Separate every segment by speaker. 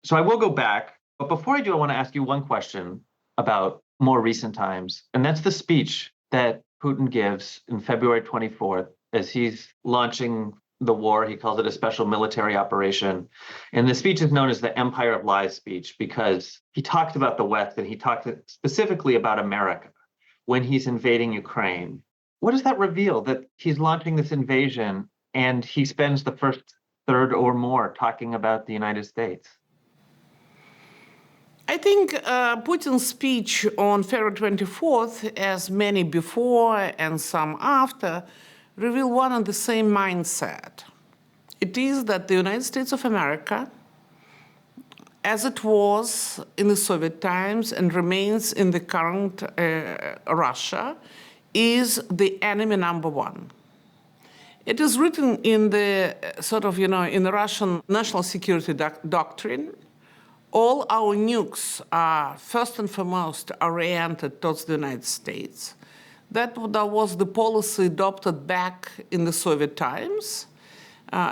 Speaker 1: So I will go back, but before I do, I want to ask you one question about more recent times, and that's the speech that Putin gives in February 24th as he's launching the war. He calls it a special military operation. And the speech is known as the Empire of Lies speech because he talks about the West and he talks specifically about America when he's invading Ukraine. What does that reveal? That he's launching this invasion and he spends the first third or more talking about the United States?
Speaker 2: I think Putin's speech on February 24th, as many before and some after, reveal one and the same mindset. It is that the United States of America, as it was in the Soviet times and remains in the current Russia, is the enemy number one. It is written in the in the Russian national security doctrine. All our nukes are first and foremost oriented towards the United States. That was the policy adopted back in the Soviet times.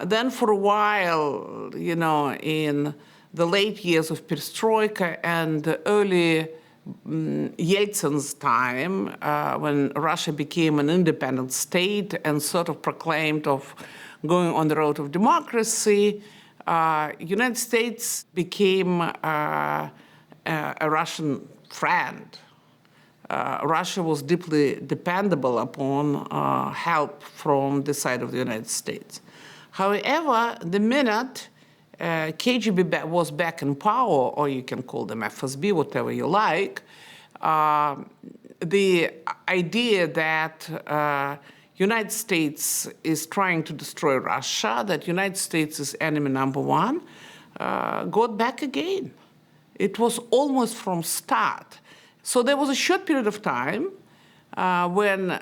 Speaker 2: Then for a while, in the late years of perestroika and the early Yeltsin's time, when Russia became an independent state and sort of proclaimed of going on the road of democracy, United States became a Russian friend. Russia was deeply dependable upon help from the side of the United States. However, the minute KGB was back in power, or you can call them FSB, whatever you like, the idea that United States is trying to destroy Russia, that United States is enemy number one, got back again. It was almost from start. So there was a short period of time when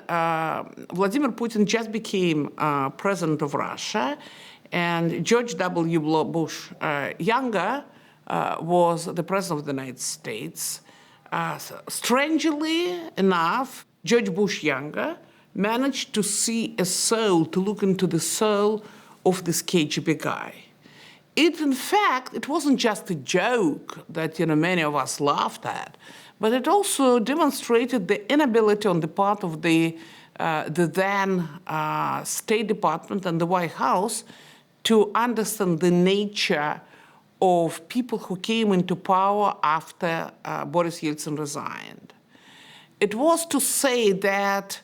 Speaker 2: Vladimir Putin just became president of Russia, and George W. Bush younger was the president of the United States. Strangely enough, George Bush younger managed to see a soul, to look into the soul of this KGB guy. In fact, it wasn't just a joke that many of us laughed at, but it also demonstrated the inability on the part of the then State Department and the White House to understand the nature of people who came into power after Boris Yeltsin resigned. It was to say that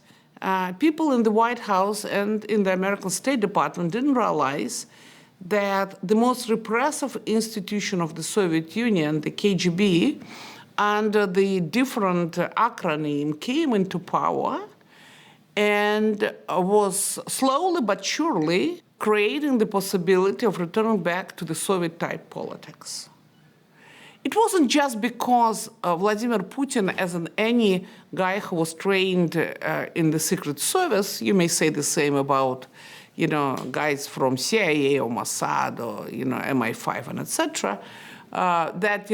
Speaker 2: people in the White House and in the American State Department didn't realize that the most repressive institution of the Soviet Union, the KGB, under the different acronym, came into power and was slowly but surely creating the possibility of returning back to the Soviet-type politics. It wasn't just because Vladimir Putin, as any guy who was trained in the Secret Service, you may say the same about, guys from CIA or Mossad or, MI5 and etc., that,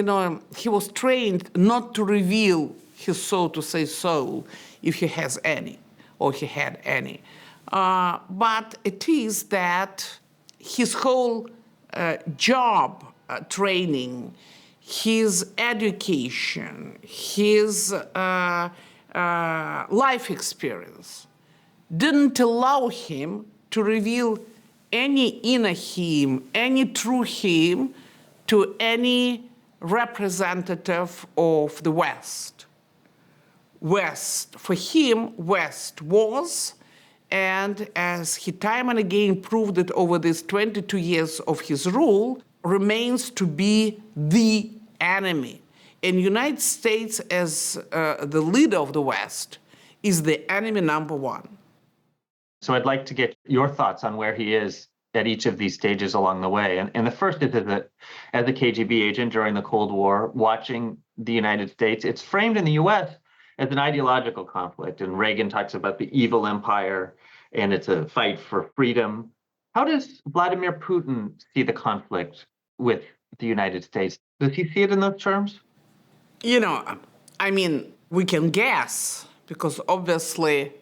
Speaker 2: he was trained not to reveal his soul, to say soul, if he has any, or he had any. But it is that his whole job training, his education, his life experience didn't allow him to reveal any inner him, any true him to any representative of the West. For him, West was, and as he time and again proved it over these 22 years of his rule, remains to be the enemy. And the United States, as the leader of the West, is the enemy number one.
Speaker 1: So I'd like to get your thoughts on where he is at each of these stages along the way. And the first is that as a KGB agent during the Cold War, watching the United States, it's framed in the US as an ideological conflict. And Reagan talks about the evil empire, and it's a fight for freedom. How does Vladimir Putin see the conflict with the United States? Does he see it in those terms?
Speaker 2: We can guess, because obviously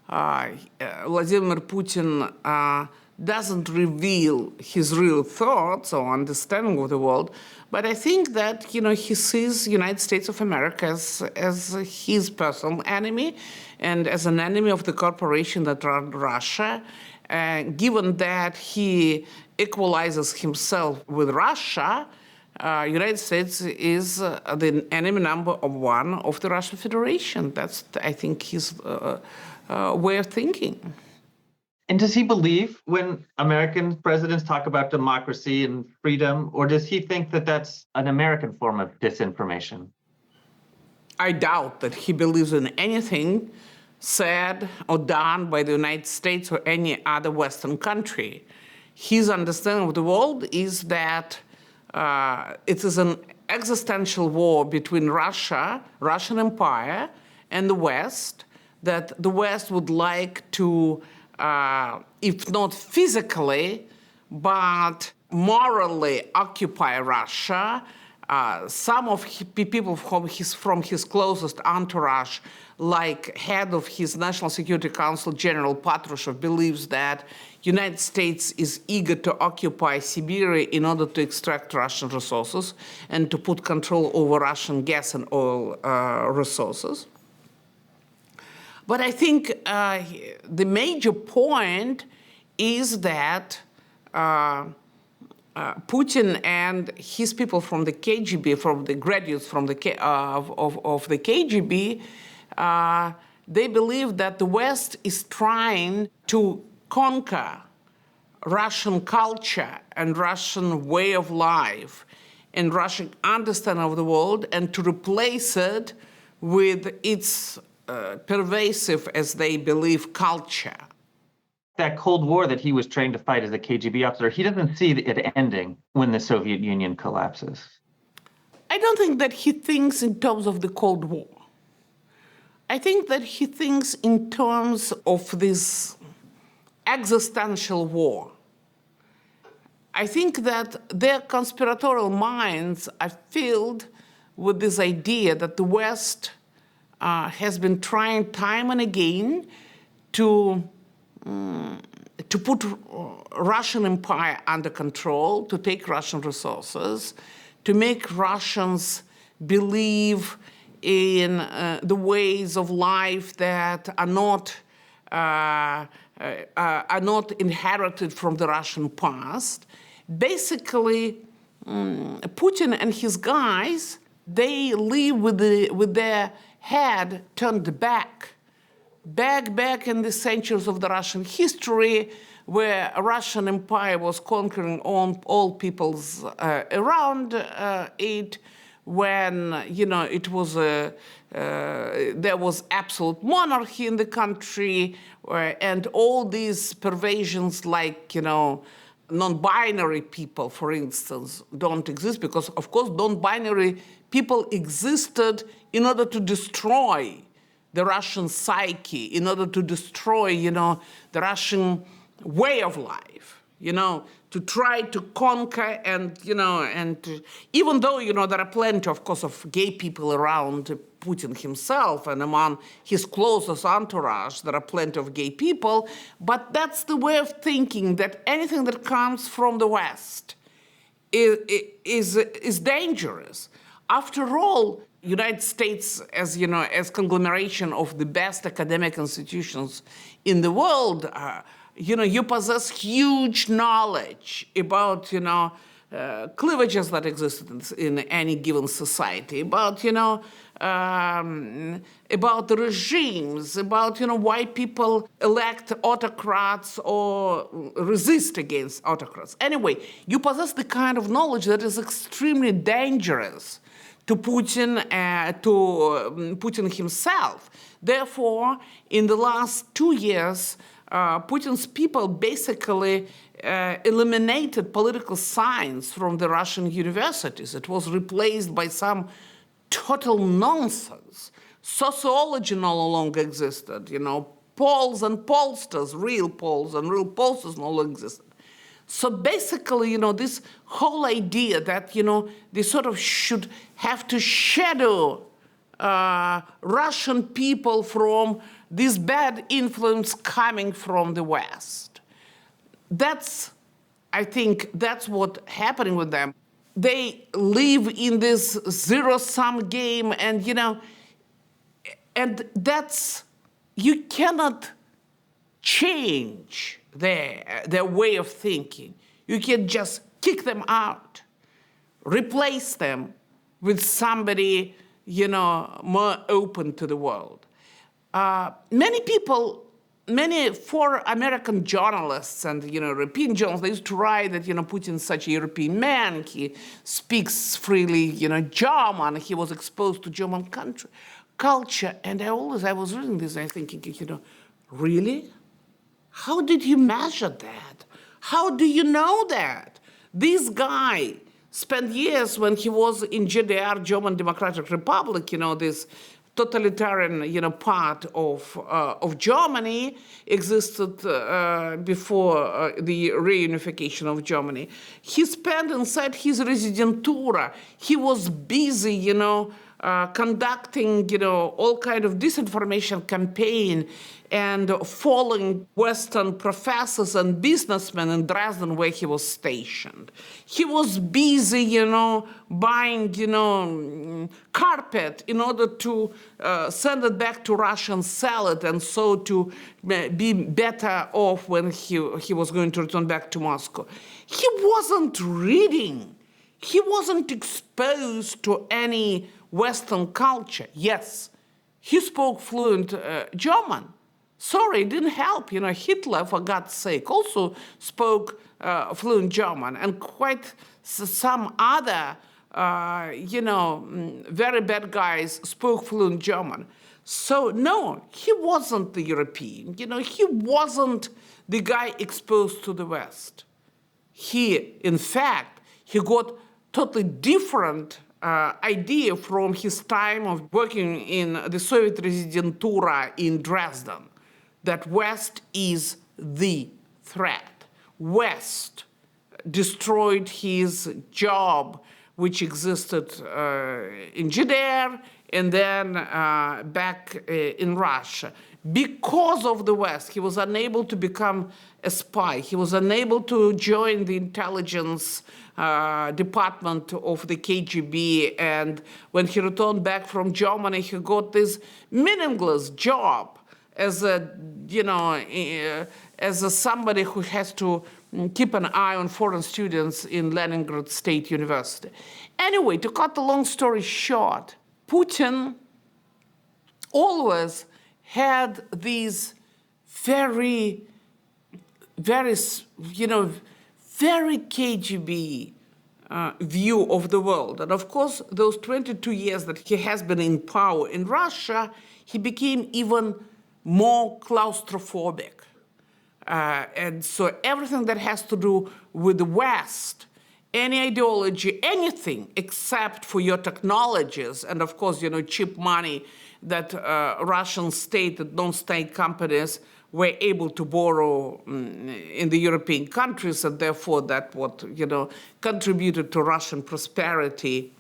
Speaker 2: Vladimir Putin doesn't reveal his real thoughts or understanding of the world, but I think that, he sees United States of America as his personal enemy and as an enemy of the corporation that run Russia. Given that he equalizes himself with Russia, United States is the enemy number one of the Russian Federation. That's, I think, his way of thinking.
Speaker 1: And does he believe when American presidents talk about democracy and freedom, or does he think that that's an American form of disinformation?
Speaker 2: I doubt that he believes in anything said or done by the United States or any other Western country. His understanding of the world is that it is an existential war between Russian Empire, and the West, that the West would like to, if not physically, but morally occupy Russia. Some of people from his closest entourage, like head of his National Security Council, General Patrushev, believes that United States is eager to occupy Siberia in order to extract Russian resources and to put control over Russian gas and oil resources. But I think the major point is that Putin and his people from the KGB, from the graduates from the of the KGB, they believe that the West is trying to conquer Russian culture and Russian way of life and Russian understanding of the world, and to replace it with its pervasive, as they believe, culture.
Speaker 1: That Cold War that he was trained to fight as a KGB officer, he doesn't see it ending when the Soviet Union collapses.
Speaker 2: I don't think that he thinks in terms of the Cold War. I think that he thinks in terms of this existential war. I think that their conspiratorial minds are filled with this idea that the West has been trying time and again to put Russian empire under control, to take Russian resources, to make Russians believe in the ways of life that are not inherited from the Russian past. Basically, Putin and his guys, they live with their head turned back in the centuries of the Russian history, where a Russian empire was conquering all peoples around it, when it was there was absolute monarchy in the country, and all these pervasions, like non-binary people, for instance, don't exist, because of course non-binary people existed in order to destroy the Russian psyche, in order to destroy, the Russian way of life, to try to conquer and, even though, there are plenty, of course, of gay people around Putin himself, and among his closest entourage, there are plenty of gay people, but that's the way of thinking, that anything that comes from the West is dangerous. After all, United States, as conglomeration of the best academic institutions in the world, you possess huge knowledge about, cleavages that exist in any given society, about, about the regimes, about, why people elect autocrats or resist against autocrats. Anyway, you possess the kind of knowledge that is extremely dangerous to Putin himself. Therefore, in the last 2 years, Putin's people basically eliminated political science from the Russian universities. It was replaced by some total nonsense. Sociology no longer existed. Polls and pollsters, real polls and real pollsters no longer existed. So basically, this whole idea that, they sort of should have to shadow Russian people from this bad influence coming from the West. I think that's what's happening with them. They live in this zero-sum game, and you cannot change their way of thinking. You can just kick them out, replace them with somebody, more open to the world. Many for American journalists and European journalists, they used to write that Putin's such a European man. He speaks freely German. He was exposed to German culture. And I was reading this and thinking, really? How did you measure that? How do you know that? This guy spent years when he was in GDR, German Democratic Republic, this totalitarian, part of Germany existed before the reunification of Germany. He spent inside his residentura. He was busy, conducting, all kind of disinformation campaign and following Western professors and businessmen in Dresden where he was stationed. He was busy, buying, carpet in order to send it back to Russia and sell it, and so to be better off when he was going to return back to Moscow. He wasn't reading. He wasn't exposed to any Western culture. Yes, he spoke fluent German. Sorry, it didn't help. Hitler, for God's sake, also spoke fluent German, and quite some other, very bad guys spoke fluent German. So no, he wasn't the European. He wasn't the guy exposed to the West. In fact, he got totally different idea from his time of working in the Soviet Residentura in Dresden, that West is the threat. West destroyed his job, which existed in GDR and then back in Russia. Because of the West, he was unable to become a spy. He was unable to join the intelligence department of the KGB. And when he returned back from Germany, he got this meaningless job as somebody who has to keep an eye on foreign students in Leningrad State University. Anyway, to cut the long story short, Putin always had these very KGB view of the world. And of course, those 22 years that he has been in power in Russia, he became even more claustrophobic. And so everything that has to do with the West, any ideology, anything except for your technologies, and of course, cheap money that Russian state and non-state companies were able to borrow in the European countries, and therefore that what, contributed to Russian prosperity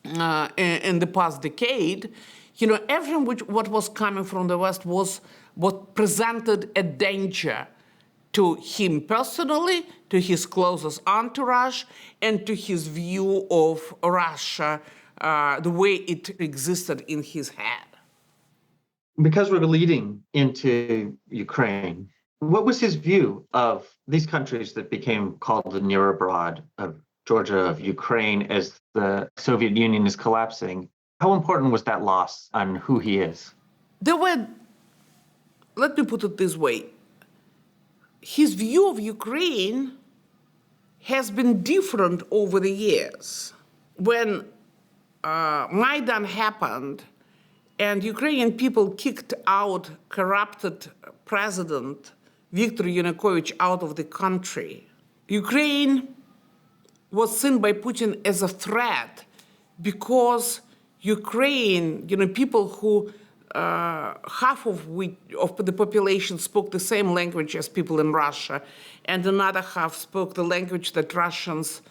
Speaker 2: in the past decade. Everything what was coming from the West was what presented a danger to him personally, to his closest entourage, and to his view of Russia, the way it existed in his head.
Speaker 1: Because we're leading into Ukraine, what was his view of these countries that became called the near abroad, of Georgia, of Ukraine, as the Soviet Union is collapsing? How important was that loss on who he is?
Speaker 2: Let me put it this way. His view of Ukraine has been different over the years. When Maidan happened and Ukrainian people kicked out corrupted president Viktor Yanukovych out of the country, Ukraine was seen by Putin as a threat because Ukraine, people who half of the population spoke the same language as people in Russia, and another half spoke the language that Russians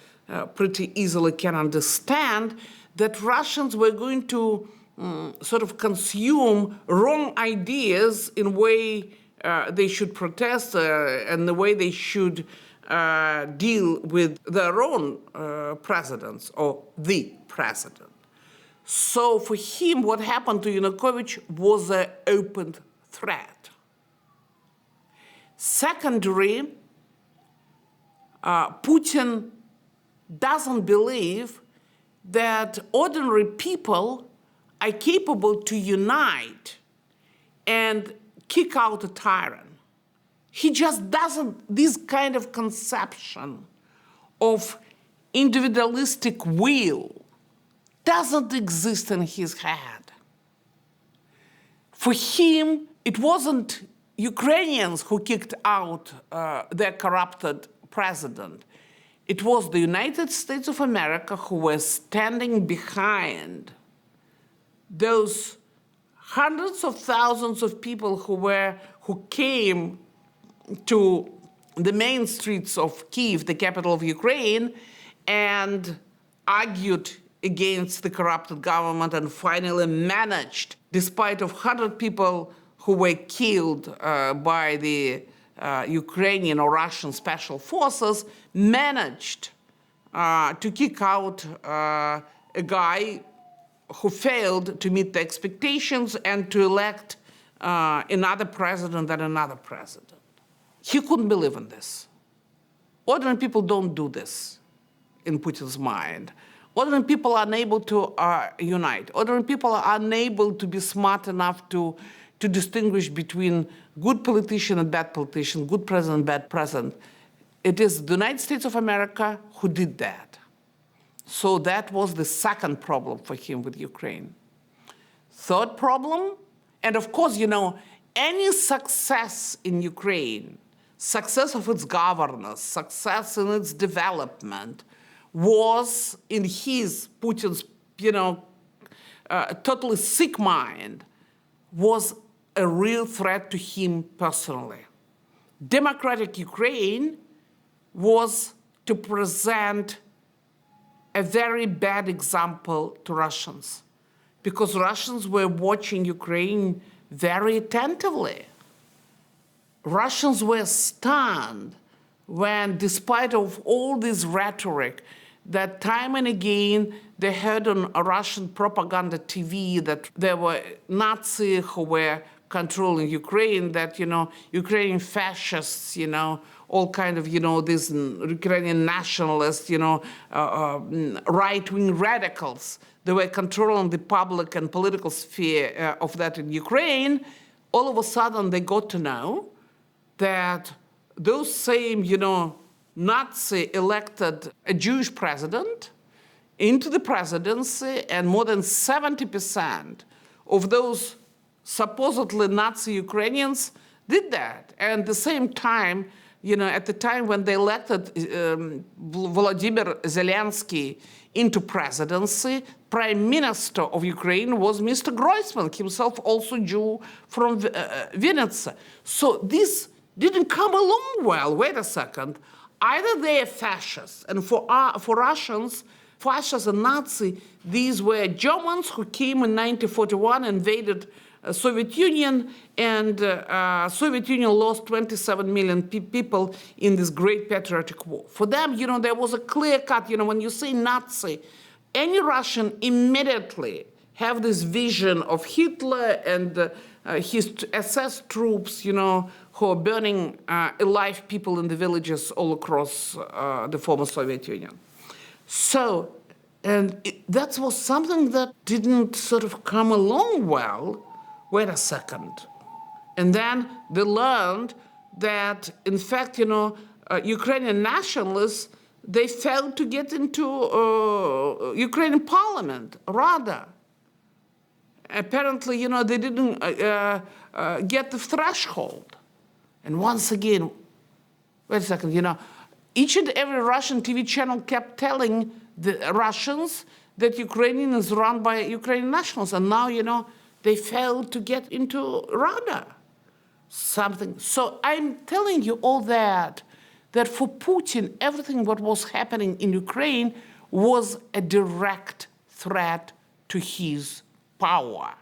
Speaker 2: pretty easily can understand, that Russians were going to sort of consume wrong ideas in way they should protest and the way they should deal with their own presidents or the president. So for him, what happened to Yanukovych was an open threat. Secondary, Putin doesn't believe that ordinary people are capable to unite and kick out a tyrant. He just doesn't, this kind of conception of individualistic will doesn't exist in his head. For him, it wasn't Ukrainians who kicked out their corrupted president. It was the United States of America who were standing behind those hundreds of thousands of people who came to the main streets of Kyiv, the capital of Ukraine, and argued against the corrupted government and finally managed, despite of 100 people who were killed by the Ukrainian or Russian special forces, managed to kick out a guy who failed to meet the expectations and to elect another president and another president. He couldn't believe in this. Ordinary people don't do this in Putin's mind. Ordinary people are unable to unite. Ordinary people are unable to be smart enough to distinguish between good politician and bad politician, good president, bad president. It is the United States of America who did that. So that was the second problem for him with Ukraine. Third problem, and of course, any success in Ukraine, success of its governance, success in its development, was in Putin's, totally sick mind, was a real threat to him personally. Democratic Ukraine was to present a very bad example to Russians, because Russians were watching Ukraine very attentively. Russians were stunned when, despite of all this rhetoric, that time and again they heard on a Russian propaganda TV that there were Nazis who were controlling Ukraine, that, Ukrainian fascists, all kind of, these Ukrainian nationalists, right-wing radicals, they were controlling the public and political sphere of that in Ukraine. All of a sudden they got to know that those same, Nazi elected a Jewish president into the presidency, and more than 70% of those supposedly Nazi Ukrainians did that. And at the same time, at the time when they elected Volodymyr Zelensky into presidency, Prime Minister of Ukraine was Mr. Groysman, himself also Jew from Vinnytsia. So this didn't come along well. Wait a second. Either they are fascists, and for Russians, fascists and Nazi, these were Germans who came in 1941, invaded Soviet Union, and Soviet Union lost 27 million people in this great patriotic war. For them, there was a clear cut. When you say Nazi, any Russian immediately have this vision of Hitler and his SS troops, who are burning alive people in the villages all across the former Soviet Union. So, that was something that didn't sort of come along well. Wait a second. And then they learned that, in fact, Ukrainian nationalists, they failed to get into Ukrainian parliament, Rada. Apparently, they didn't get the threshold. And once again, wait a second, each and every Russian TV channel kept telling the Russians that Ukraine is run by Ukrainian nationals. And now, they failed to get into Rada. So I'm telling you all that for Putin, everything what was happening in Ukraine was a direct threat to his power,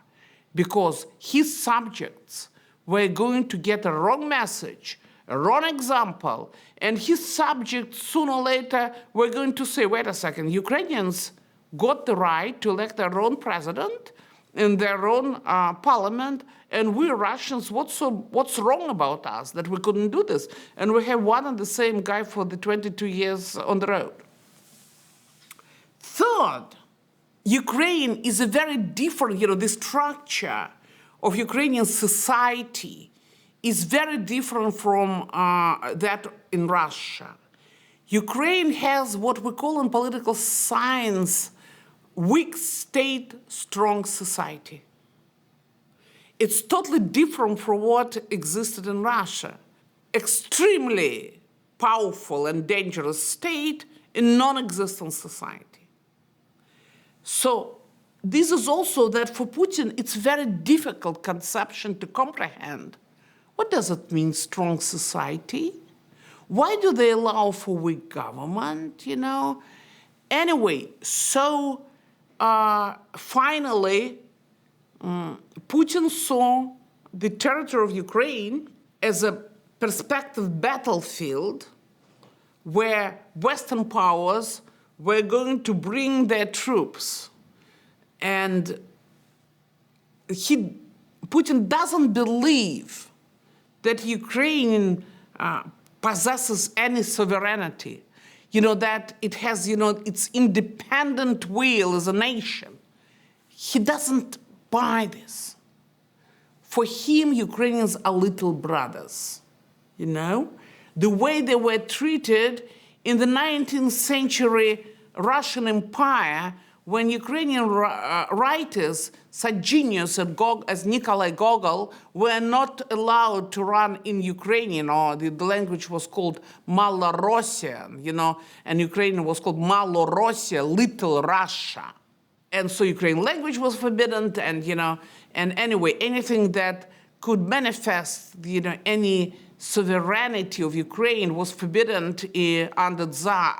Speaker 2: because his subjects we're going to get a wrong message, a wrong example, and his subjects, sooner or later, we're going to say, wait a second, Ukrainians got the right to elect their own president in their own parliament, and we Russians, what's wrong about us that we couldn't do this? And we have one and the same guy for the 22 years on the road. Third, Ukraine is a very different, the structure of Ukrainian society is very different from that in Russia. Ukraine has what we call in political science weak state, strong society. It's totally different from what existed in Russia. Extremely powerful and dangerous state in non-existent society. So this is also that for Putin, it's very difficult conception to comprehend. What does it mean, strong society? Why do they allow for weak government, Anyway, so finally, Putin saw the territory of Ukraine as a prospective battlefield where Western powers were going to bring their troops. And Putin doesn't believe that Ukraine possesses any sovereignty, that it has, its independent will as a nation. He doesn't buy this. For him, Ukrainians are little brothers, The way they were treated in the 19th century Russian Empire, when Ukrainian writers, such genius as Nikolai Gogol, were not allowed to run in Ukrainian, or the language was called Malorossian, and Ukrainian was called Malorossia, Little Russia. And so Ukrainian language was forbidden, and anyway, anything that could manifest, any sovereignty of Ukraine was forbidden under Tsar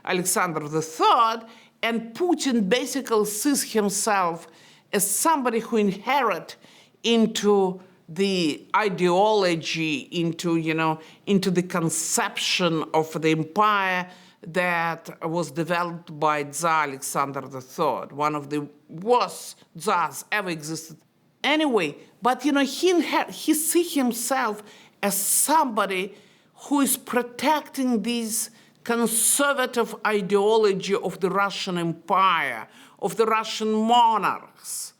Speaker 2: Alexander III, and Putin basically sees himself as somebody who inherit into the ideology, into the conception of the empire that was developed by Tsar Alexander III, one of the worst tsars ever existed. Anyway, but he sees himself as somebody who is protecting this conservative ideology of the Russian Empire, of the Russian monarchs,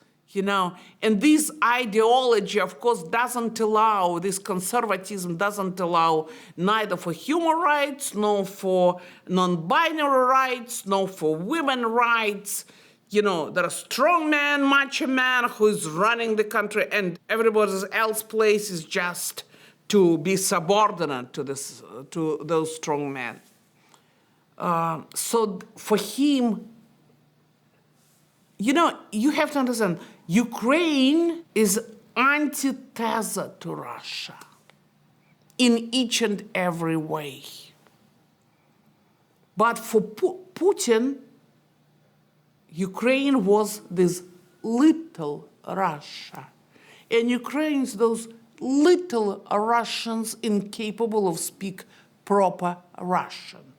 Speaker 2: And this ideology, of course, doesn't allow, this conservatism doesn't allow neither for human rights, nor for non-binary rights, nor for women rights. There are strong men, macho man who is running the country, and everybody else's place is just to be subordinate to those strong men. So for him, you have to understand, Ukraine is antithesis to Russia in each and every way. But for Putin, Ukraine was this little Russia. And Ukrainians, those little Russians incapable of speak proper Russian.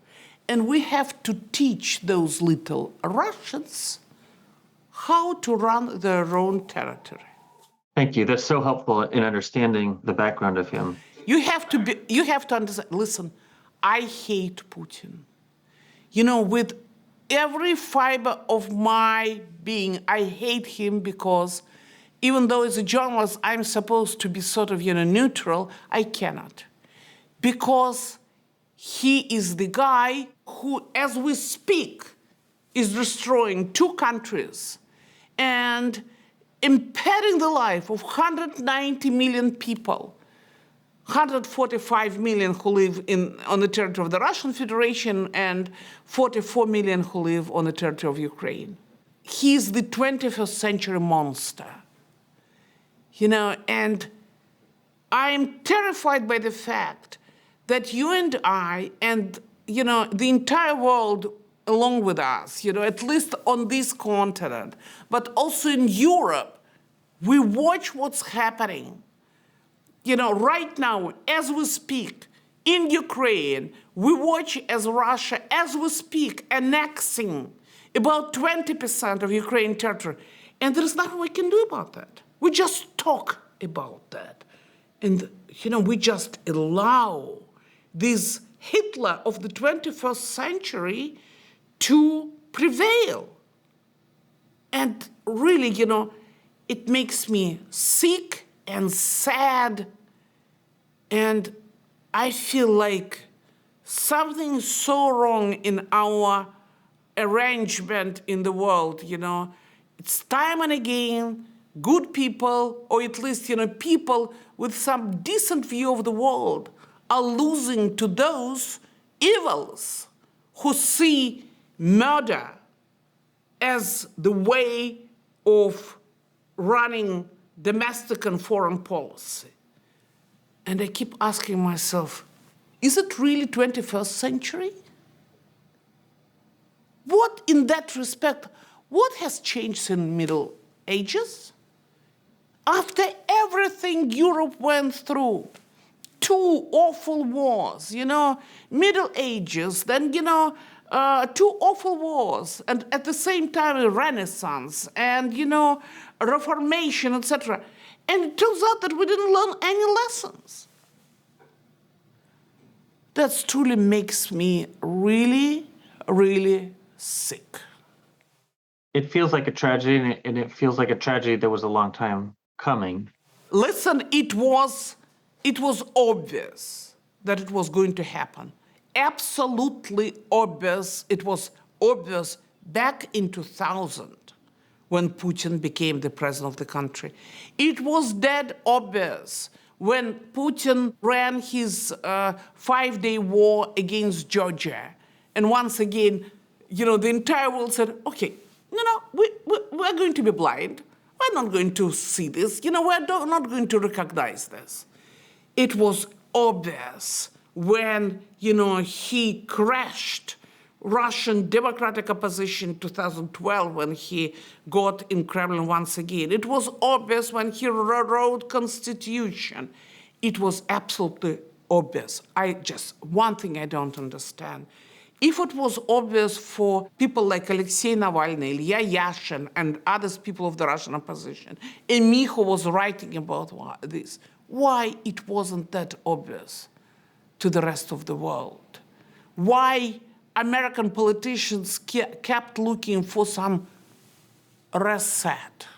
Speaker 2: And we have to teach those little Russians how to run their own territory.
Speaker 1: Thank you. That's so helpful in understanding the background of him.
Speaker 2: You have to understand, listen, I hate Putin. With every fiber of my being, I hate him because even though as a journalist I'm supposed to be sort of, neutral, I cannot. Because he is the guy who, as we speak, is destroying two countries and impairing the life of 190 million people, 145 million who live on the territory of the Russian Federation and 44 million who live on the territory of Ukraine. He is the 21st century monster. And I'm terrified by the fact that you and I and, the entire world along with us, at least on this continent, but also in Europe, We watch what's happening. Right now, as we speak, in Ukraine, we watch as Russia, as we speak, annexing about 20% of Ukraine territory. And there's nothing we can do about that. We just talk about that. And, we just allow this Hitler of the 21st century to prevail. And really, it makes me sick and sad. And I feel like something is so wrong in our arrangement in the world, It's time and again, good people, or at least, people with some decent view of the world are losing to those evils who see murder as the way of running domestic and foreign policy. And I keep asking myself, is it really 21st century? What, in that respect, what has changed in Middle Ages? After everything Europe went through, 2 awful wars, Middle Ages, then, 2 awful wars, and at the same time a Renaissance, and, Reformation, etc. And it turns out that we didn't learn any lessons. That truly makes me really, really sick.
Speaker 1: It feels like a tragedy, and it feels like a tragedy that was a long time coming.
Speaker 2: Listen, it was obvious that it was going to happen. Absolutely obvious. It was obvious back in 2000 when Putin became the president of the country. It was dead obvious when Putin ran his 5-day war against Georgia. And once again, the entire world said, okay, we're going to be blind. We're not going to see this. We're not going to recognize this. It was obvious when, he crashed Russian democratic opposition in 2012 when he got in Kremlin once again. It was obvious when he rewrote Constitution. It was absolutely obvious. One thing I don't understand. If it was obvious for people like Alexei Navalny, Ilya Yashin, and other people of the Russian opposition, and me who was writing about this, why it wasn't that obvious to the rest of the world? Why American politicians kept looking for some reset,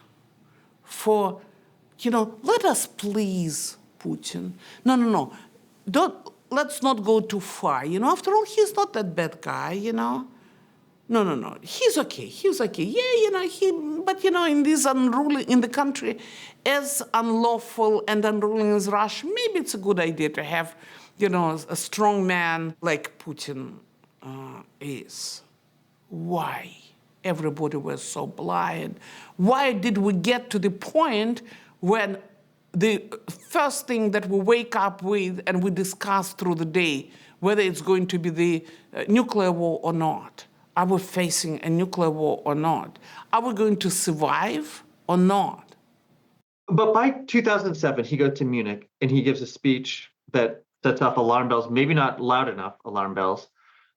Speaker 2: for, let us please Putin. No. Let's not go too far. After all, he's not that bad guy, No. He's okay. Yeah, but in this unruly, in the country as unlawful and unruly as Russia, maybe it's a good idea to have, a strong man like Putin is. Why? Everybody was so blind. Why did we get to the point when the first thing that we wake up with and we discuss through the day, whether it's going to be the nuclear war or not? Are we facing a nuclear war or not? Are we going to survive or not?
Speaker 1: But by 2007, he goes to Munich and he gives a speech that sets off alarm bells, maybe not loud enough alarm bells,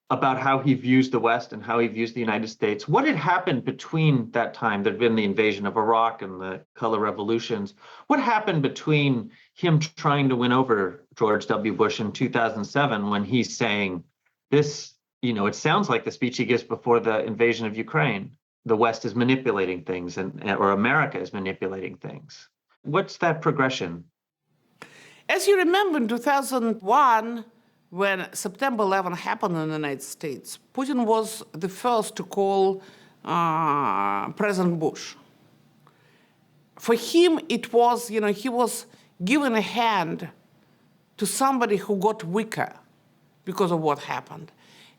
Speaker 1: about how he views the West and how he views the United States. What had happened between that time? There'd been the invasion of Iraq and the color revolutions. What happened between him trying to win over George W. Bush in 2007 when he's saying this, it sounds like the speech he gives before the invasion of Ukraine. The West is manipulating things or America is manipulating things. What's that progression?
Speaker 2: As you remember, in 2001, when September 11 happened in the United States, Putin was the first to call President Bush. For him, it was, he was giving a hand to somebody who got weaker because of what happened.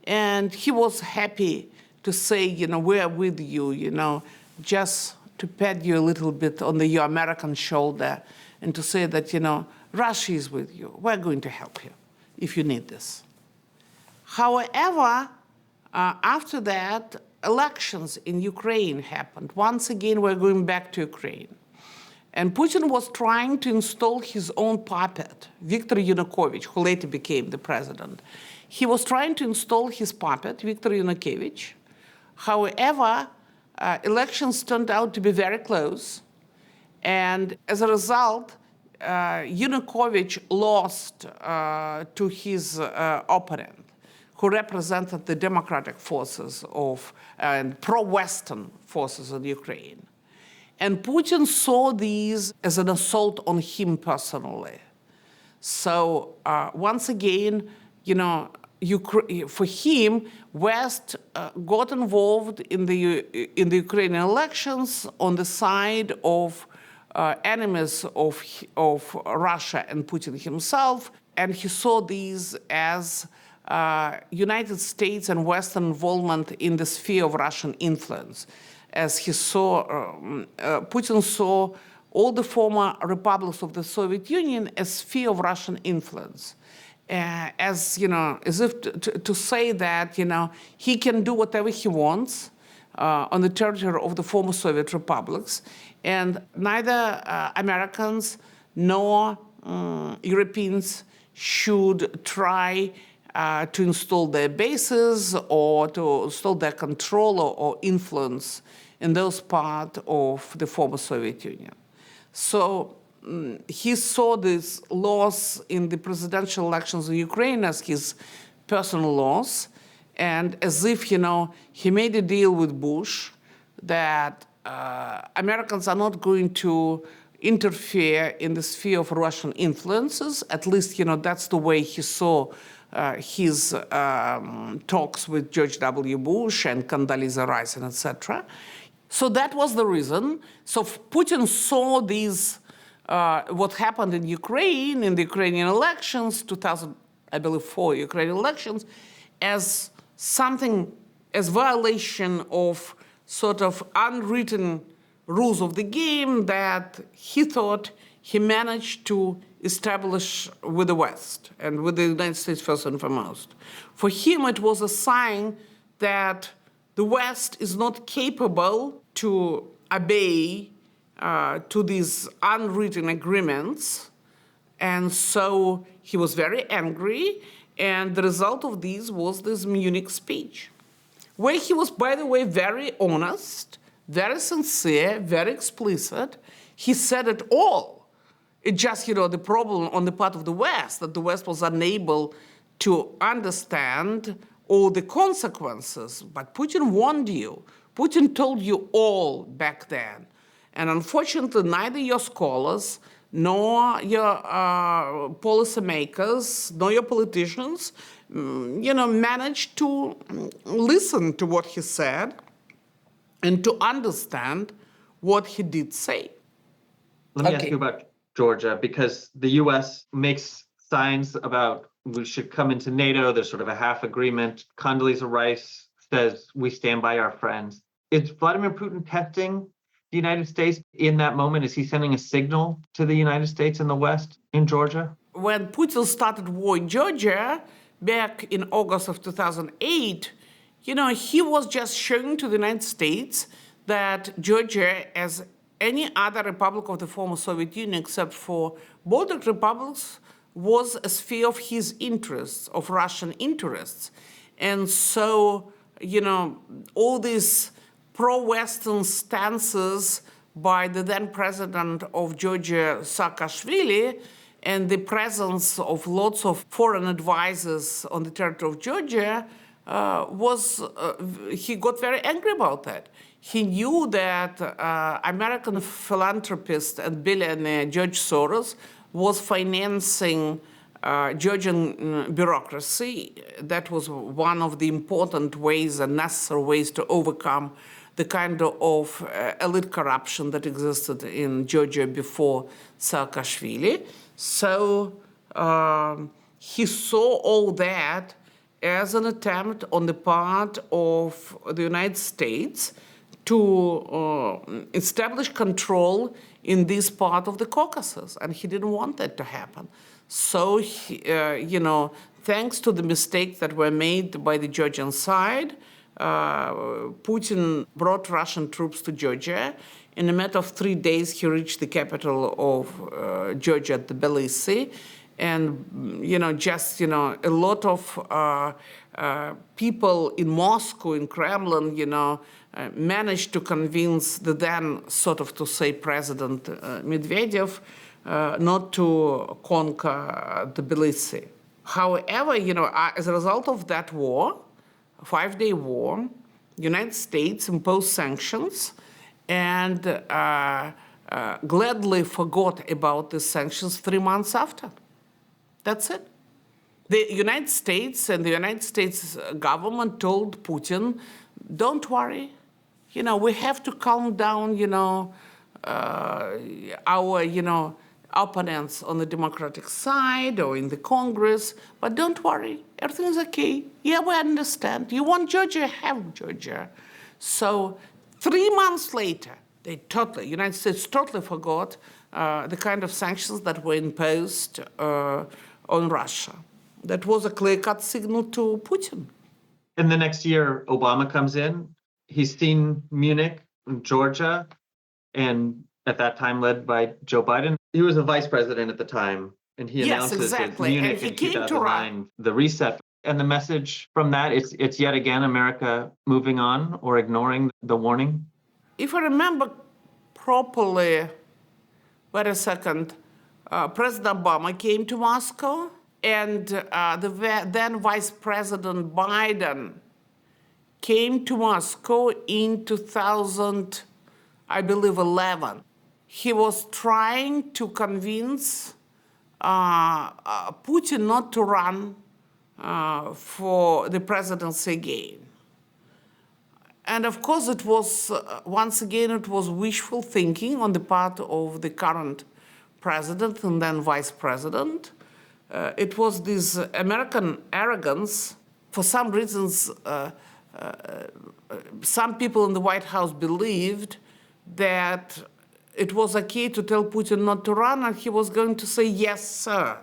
Speaker 2: And he was happy to say, we're with you, just to pat you a little bit on your American shoulder and to say that, Russia is with you. We're going to help you if you need this. However, after that, elections in Ukraine happened. Once again, we're going back to Ukraine. And Putin was trying to install his own puppet, Viktor Yanukovych, who later became the president. He was trying to install his puppet, Viktor Yanukovych. However, elections turned out to be very close. And as a result, Yanukovych lost to his opponent, who represented the democratic forces and pro-Western forces in Ukraine. And Putin saw these as an assault on him personally. So once again, for him, West got involved in the Ukrainian elections on the side of enemies of Russia and Putin himself, and he saw these as United States and Western involvement in the sphere of Russian influence. As he saw, Putin saw all the former republics of the Soviet Union as sphere of Russian influence. As if to say that he can do whatever he wants on the territory of the former Soviet republics, and neither Americans nor Europeans should try to install their bases or to install their control or influence in those parts of the former Soviet Union. So he saw this loss in the presidential elections in Ukraine as his personal loss, and as if, he made a deal with Bush that Americans are not going to interfere in the sphere of Russian influences. At least, that's the way he saw his talks with George W. Bush and Condoleezza Rice, and etc. So that was the reason. So Putin saw these, what happened in Ukraine, in the Ukrainian elections, 2004 Ukrainian elections, as something, as violation of sort of unwritten rules of the game that he thought he managed to establish with the West and with the United States first and foremost. For him, it was a sign that the West is not capable to obey to these unwritten agreements. And so he was very angry. And the result of this was this Munich speech, where he was, by the way, very honest, very sincere, very explicit. He said it all. It just, the problem on the part of the West, that the West was unable to understand all the consequences. But Putin warned you. Putin told you all back then. And unfortunately, neither your scholars, nor your policymakers, nor your politicians, managed to listen to what he said and to understand what he did say.
Speaker 1: Let me ask you about Georgia, because the U.S. makes signs about we should come into NATO. There's sort of a half agreement. Condoleezza Rice says we stand by our friends. Is Vladimir Putin testing the United States in that moment? Is he sending a signal to the United States and the West in Georgia?
Speaker 2: When Putin started war in Georgia back in August of 2008, he was just showing to the United States that Georgia, as any other republic of the former Soviet Union except for Baltic republics, was a sphere of his interests, of Russian interests. And so, all these pro-Western stances by the then president of Georgia, Saakashvili, and the presence of lots of foreign advisors on the territory of Georgia, he got very angry about that. He knew that American philanthropist and billionaire George Soros was financing Georgian bureaucracy. That was one of the important ways and necessary ways to overcome the kind of elite corruption that existed in Georgia before Saakashvili. So he saw all that as an attempt on the part of the United States to establish control in this part of the Caucasus, and he didn't want that to happen. So, thanks to the mistakes that were made by the Georgian side, Putin brought Russian troops to Georgia. In a matter of 3 days, he reached the capital of Georgia, Tbilisi, and a lot of people in Moscow, in Kremlin, managed to convince the then, sort of to say, President Medvedev not to conquer Tbilisi. However, as a result of that war, 5-day war, United States imposed sanctions and gladly forgot about the sanctions 3 months after. That's it. The United States and the United States government told Putin, don't worry, we have to calm down, our, opponents on the Democratic side or in the Congress, but don't worry, everything's okay. Yeah, we understand. You want Georgia? Have Georgia. So 3 months later, United States totally forgot the kind of sanctions that were imposed on Russia. That was a clear-cut signal to Putin.
Speaker 1: And the next year, Obama comes in. He's seen Munich, Georgia, and at that time led by Joe Biden. He was a vice president at the time, and he announces that Munich in 2009, the reset. And the message from that, it's yet again America moving on or ignoring the warning?
Speaker 2: If I remember properly, wait a second, President Obama came to Moscow, and then Vice President Biden came to Moscow in 2000, I believe, 11. He was trying to convince Putin not to run for the presidency again. And of course, it was, once again, it was wishful thinking on the part of the current president and then vice president. It was this American arrogance. For some reasons, some people in the White House believed that it was okay to tell Putin not to run, and he was going to say, yes, sir.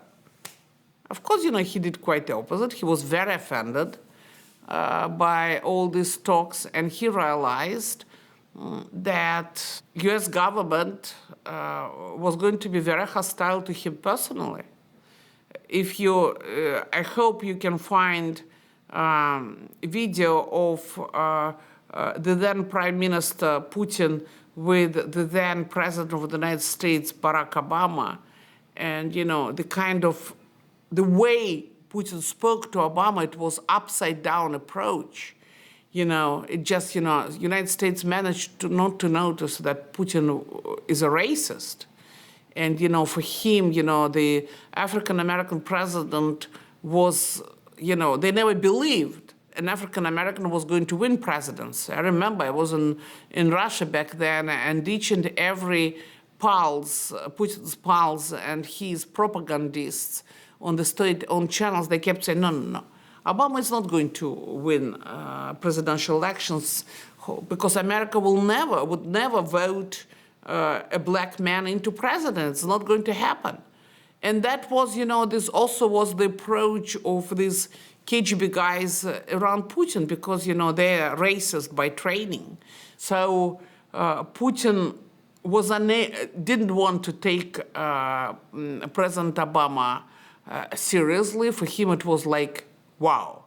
Speaker 2: Of course, he did quite the opposite. He was very offended by all these talks, and he realized that U.S. government was going to be very hostile to him personally. If you, I hope you can find a video of the then Prime Minister Putin with the then President of the United States, Barack Obama, and the way Putin spoke to Obama, it was upside down approach. It just, United States managed not to notice that Putin is a racist. And, for him, the African-American president was, they never believed an African-American was going to win presidency. I remember I was in Russia back then, and each and every pals, Putin's pals and his propagandists on the state-owned channels, they kept saying, no. Obama is not going to win presidential elections because America would never vote a black man into president. It's not going to happen. And that was, this also was the approach of these KGB guys around Putin because, they are racist by training. So Putin didn't want to take President Obama seriously. For him, it was like, wow,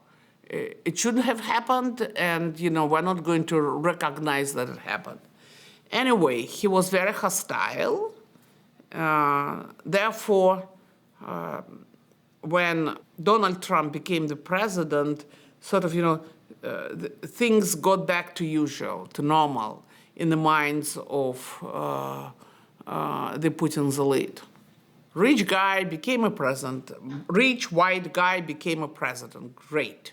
Speaker 2: it shouldn't have happened, and, we're not going to recognize that it happened. Anyway, he was very hostile. Therefore, when Donald Trump became the president, sort of, things got back to usual, to normal, in the minds of the Putin's elite. Rich guy became a president. Rich white guy became a president. Great.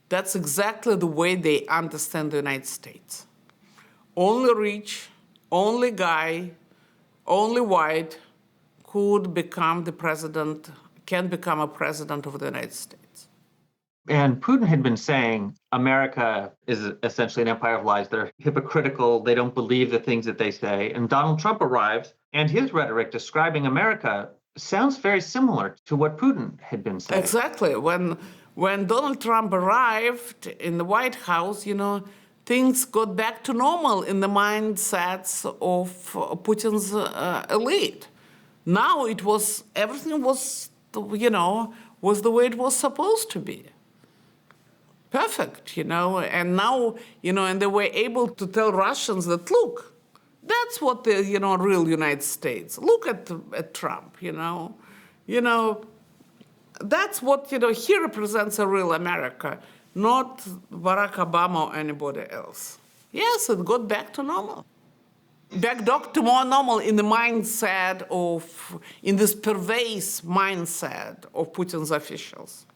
Speaker 2: That's exactly the way they understand the United States. Only rich, only guy, only white could become the president, can become a president of the United States.
Speaker 1: And Putin had been saying America is essentially an empire of lies. They're hypocritical. They don't believe the things that they say. And Donald Trump arrives, and his rhetoric describing America sounds very similar to what Putin had been saying.
Speaker 2: Exactly. When when Donald Trump arrived in the White House, things got back to normal in the mindsets of Putin's elite. Now everything was the way it was supposed to be. Perfect, and now, and they were able to tell Russians that, look, that's what the, real United States. Look at Trump, That's what, he represents a real America, not Barack Obama or anybody else. Yes, it got back to normal. Back to more normal in the mindset in this pervasive mindset of Putin's officials.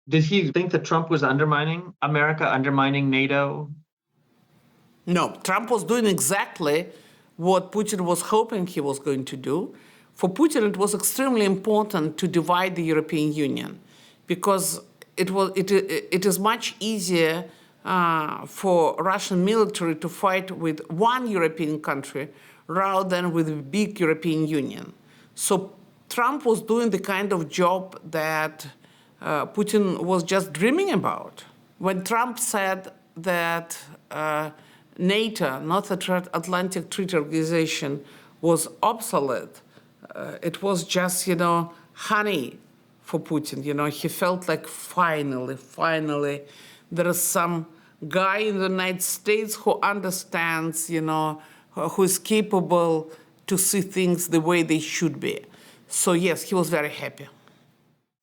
Speaker 1: Did he think that Trump was undermining America, undermining NATO?
Speaker 2: No, Trump was doing exactly what Putin was hoping he was going to do. For Putin, it was extremely important to divide the European Union because it is much easier for Russian military to fight with one European country rather than with a big European Union. So Trump was doing the kind of job that Putin was just dreaming about. When Trump said that NATO, North Atlantic Treaty Organization, was obsolete, it was just, honey for Putin. He felt like finally, there is some guy in the United States who understands, who is capable to see things the way they should be. So yes, he was very happy.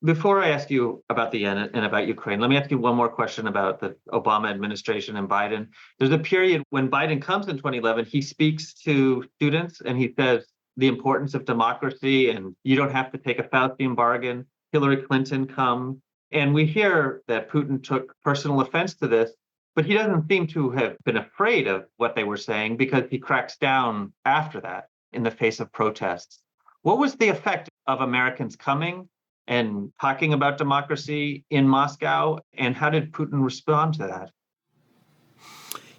Speaker 1: Before I ask you about the end and about Ukraine, let me ask you one more question about the Obama administration and Biden. There's a period when Biden comes in 2011, he speaks to students and he says the importance of democracy and you don't have to take a Faustian bargain. Hillary Clinton comes. And we hear that Putin took personal offense to this, but he doesn't seem to have been afraid of what they were saying because he cracks down after that in the face of protests. What was the effect of Americans coming and talking about democracy in Moscow, and how did Putin respond to that?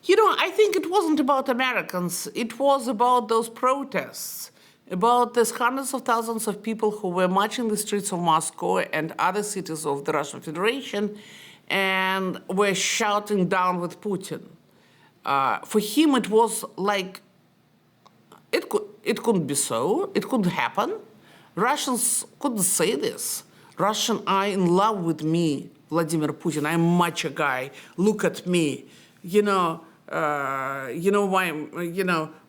Speaker 2: I think it wasn't about Americans. It was about those protests, about these hundreds of thousands of people who were marching the streets of Moscow and other cities of the Russian Federation and were shouting down with Putin. For him, it was like, it couldn't be so. It couldn't happen. Russians couldn't say this. Russians are in love with me, Vladimir Putin. I'm macho guy. Look at me.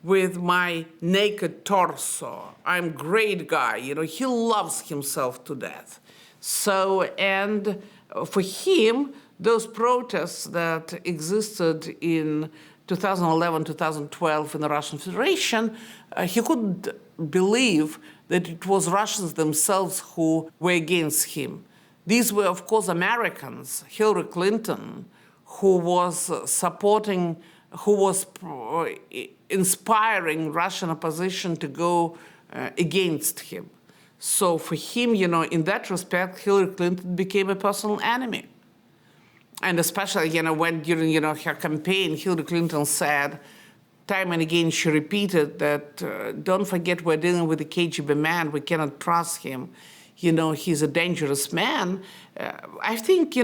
Speaker 2: With my naked torso. I'm great guy. He loves himself to death. So, and for him, those protests that existed in 2011, 2012 in the Russian Federation, he couldn't believe that it was Russians themselves who were against him. These were, of course, Americans, Hillary Clinton, who was inspiring Russian opposition to go against him. So for him, in that respect, Hillary Clinton became a personal enemy. And especially, when during, her campaign, Hillary Clinton said, time and again, she repeated that, don't forget we're dealing with a KGB man, we cannot trust him. He's a dangerous man. I think,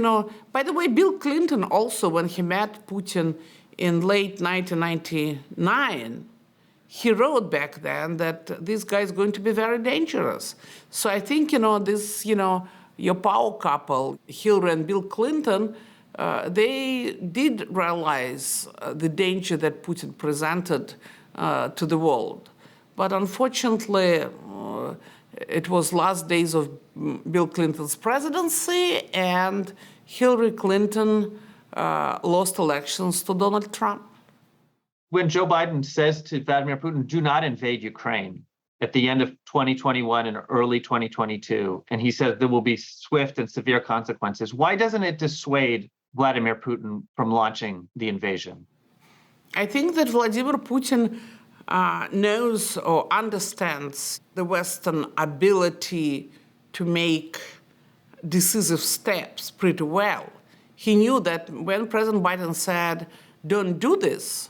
Speaker 2: by the way, Bill Clinton also, when he met Putin in late 1999, he wrote back then that this guy is going to be very dangerous. So I think, your power couple, Hillary and Bill Clinton, they did realize the danger that Putin presented to the world. But unfortunately, it was last days of Bill Clinton's presidency, and Hillary Clinton lost elections to Donald Trump.
Speaker 1: When Joe Biden says to Vladimir Putin, do not invade Ukraine at the end of 2021 and early 2022, and he says there will be swift and severe consequences, why doesn't it dissuade Vladimir Putin from launching the invasion?
Speaker 2: I think that Vladimir Putin knows or understands the Western ability to make decisive steps pretty well. He knew that when President Biden said, don't do this,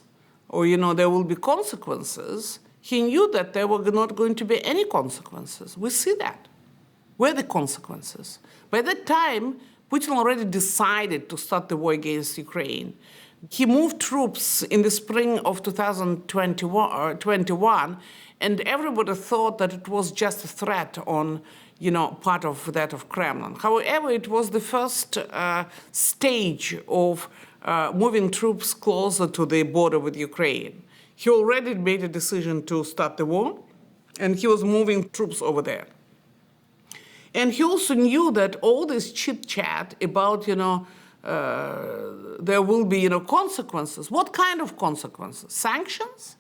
Speaker 2: or, there will be consequences, he knew that there were not going to be any consequences. We see that. Where are the consequences? By that time, Putin already decided to start the war against Ukraine. He moved troops in the spring of 2021, and everybody thought that it was just a threat on, part of that of Kremlin. However, it was the first stage of moving troops closer to the border with Ukraine. He already made a decision to start the war, and he was moving troops over there. And he also knew that all this chit-chat about, there will be, consequences. What kind of consequences? Sanctions?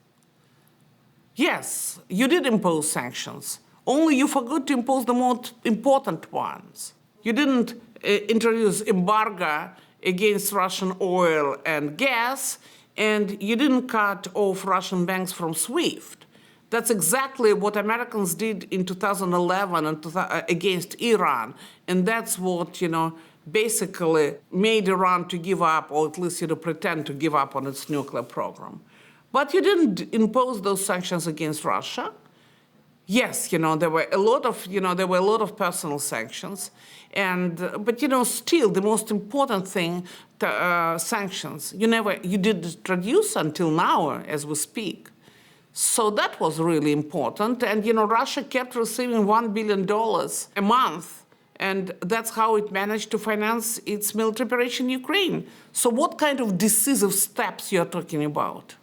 Speaker 2: Yes, you did impose sanctions. Only you forgot to impose the most important ones. You didn't introduce embargo against Russian oil and gas, and you didn't cut off Russian banks from SWIFT. That's exactly what Americans did in 2011 against Iran, and that's what, basically made Iran to give up, or at least, pretend to give up on its nuclear program. But you didn't impose those sanctions against Russia. Yes, there were a lot of personal sanctions, but still the most important thing, sanctions, you didn't introduce until now, as we speak. So that was really important, and Russia kept receiving $1 billion a month, and that's how it managed to finance its military operation in Ukraine. So what kind of decisive steps you're talking about?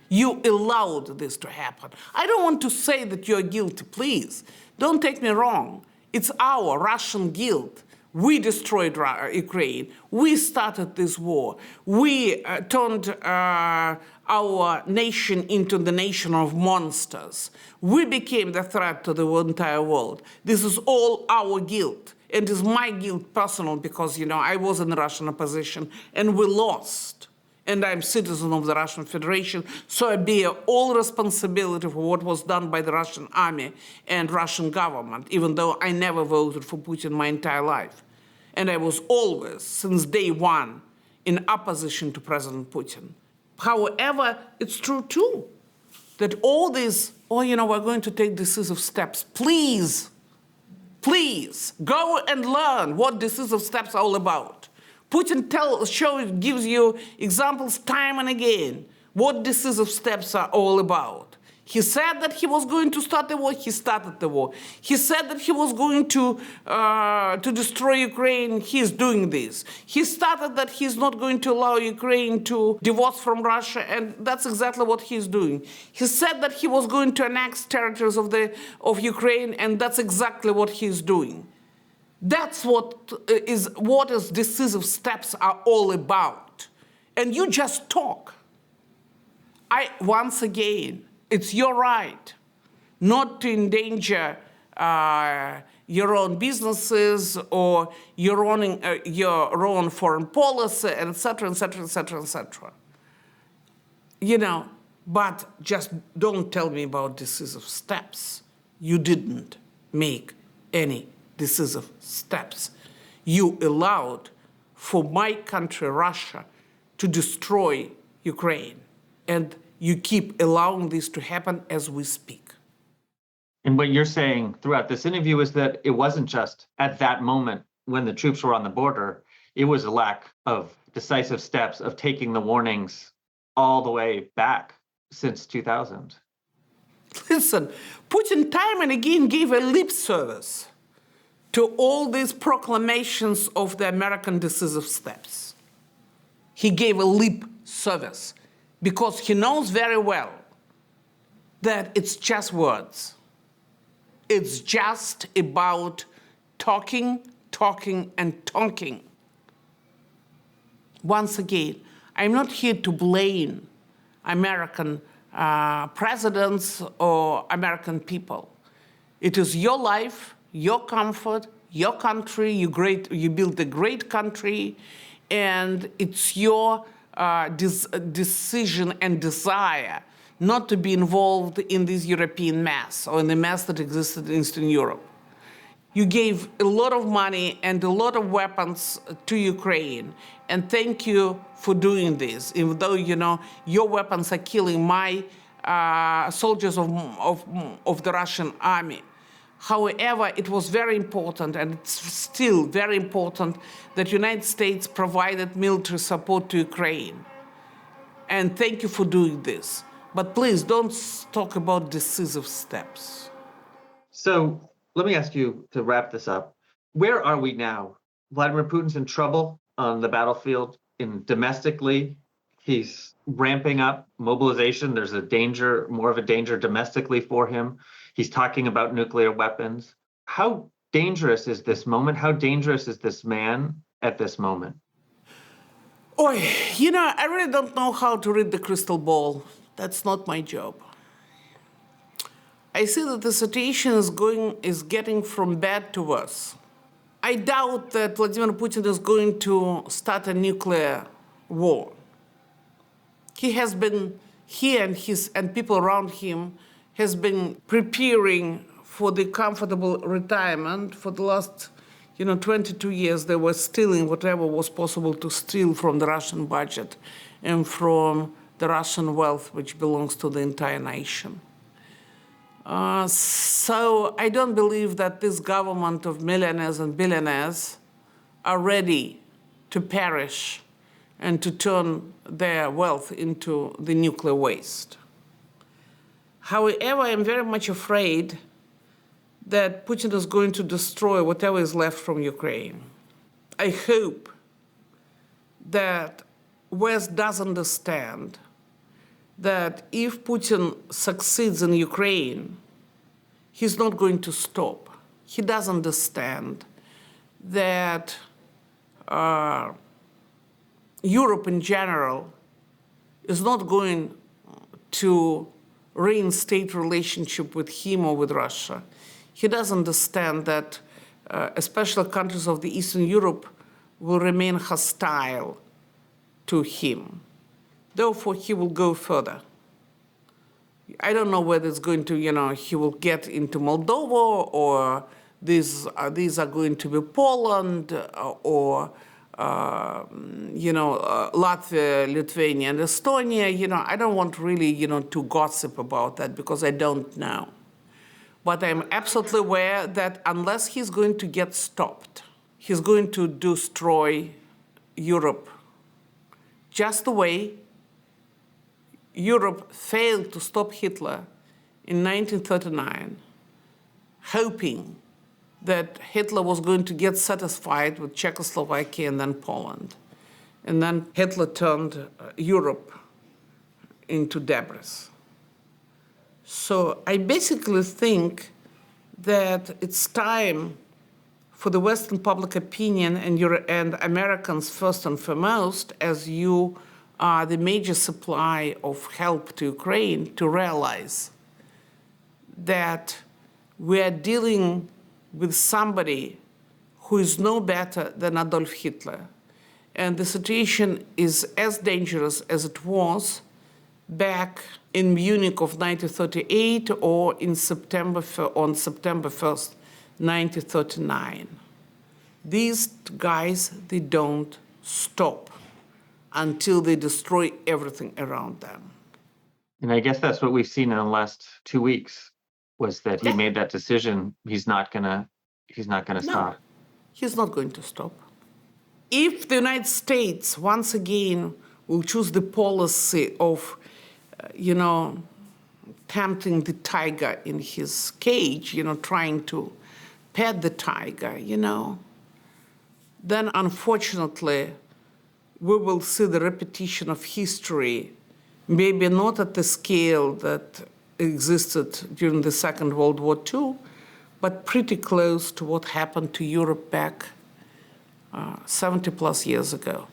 Speaker 2: You allowed this to happen. I don't want to say that you're guilty, please. Don't take me wrong. It's our Russian guilt. We destroyed Ukraine. We started this war. We turned our nation into the nation of monsters. We became the threat to the entire world. This is all our guilt. And it's my guilt personal because, I was in the Russian opposition and we lost. And I'm a citizen of the Russian Federation, so I bear all responsibility for what was done by the Russian army and Russian government, even though I never voted for Putin my entire life. And I was always, since day one, in opposition to President Putin. However, it's true, too, that all this, we're going to take decisive steps. Please, go and learn what decisive steps are all about. Putin gives you examples time and again what decisive steps are all about. He said that he was going to start the war. He started the war. He said that he was going to destroy Ukraine. He's doing this. He started that he's not going to allow Ukraine to divorce from Russia, and that's exactly what he's doing. He said that he was going to annex territories of Ukraine, and that's exactly what he's doing. That's what decisive steps are all about. And you just talk. Once again, it's your right not to endanger your own businesses or your own foreign policy, et cetera, et cetera, et cetera, et cetera. But just don't tell me about decisive steps. You didn't make any decisive steps. You allowed for my country, Russia, to destroy Ukraine. And you keep allowing this to happen as we speak.
Speaker 1: And what you're saying throughout this interview is that it wasn't just at that moment when the troops were on the border, it was a lack of decisive steps of taking the warnings all the way back since 2000.
Speaker 2: Listen, Putin time and again gave a lip service to all these proclamations of the American decisive steps. He gave a lip service because he knows very well that it's just words. It's just about talking, and talking. Once again, I'm not here to blame American presidents or American people. It is your life, your comfort, your country, you built a great country, and it's your decision and desire not to be involved in this European mess or in the mess that existed in Eastern Europe. You gave a lot of money and a lot of weapons to Ukraine, and thank you for doing this, even though, your weapons are killing my soldiers of the Russian army. However, it was very important, and it's still very important, that the United States provided military support to Ukraine. And thank you for doing this. But please don't talk about decisive steps.
Speaker 1: So let me ask you to wrap this up. Where are we now? Vladimir Putin's in trouble on the battlefield domestically. He's ramping up mobilization. There's more of a danger domestically for him. He's talking about nuclear weapons. How dangerous is this moment? How dangerous is this man at this moment?
Speaker 2: I really don't know how to read the crystal ball. That's not my job. I see that the situation is getting from bad to worse. I doubt that Vladimir Putin is going to start a nuclear war. He has been, and people around him has been preparing for the comfortable retirement for the last 22 years. They were stealing whatever was possible to steal from the Russian budget and from the Russian wealth, which belongs to the entire nation. So I don't believe that this government of millionaires and billionaires are ready to perish and to turn their wealth into the nuclear waste. However, I'm very much afraid that Putin is going to destroy whatever is left from Ukraine. I hope that West does understand that if Putin succeeds in Ukraine, he's not going to stop. He does understand that Europe in general is not going to reinstate relationship with him or with Russia. He does understand that especially countries of the Eastern Europe will remain hostile to him. Therefore, he will go further. I don't know whether it's going to, he will get into Moldova, or these are going to be Poland, or Latvia, Lithuania, and Estonia. I don't want really, to gossip about that because I don't know. But I'm absolutely aware that unless he's going to get stopped, he's going to destroy Europe just the way Europe failed to stop Hitler in 1939, hoping that Hitler was going to get satisfied with Czechoslovakia and then Poland. And then Hitler turned Europe into debris. So I basically think that it's time for the Western public opinion and Americans first and foremost, as you are the major supply of help to Ukraine, to realize that we are dealing with somebody who is no better than Adolf Hitler. And the situation is as dangerous as it was back in Munich of 1938 or on September 1st, 1939. These guys, they don't stop until they destroy everything around them.
Speaker 1: And I guess that's what we've seen in the last 2 weeks, was that he made that decision. He's not gonna stop.
Speaker 2: He's not going to stop. If the United States once again will choose the policy of, tempting the tiger in his cage, trying to pet the tiger, then unfortunately we will see the repetition of history, maybe not at the scale that existed during the Second World War II, but pretty close to what happened to Europe back 70 plus years ago.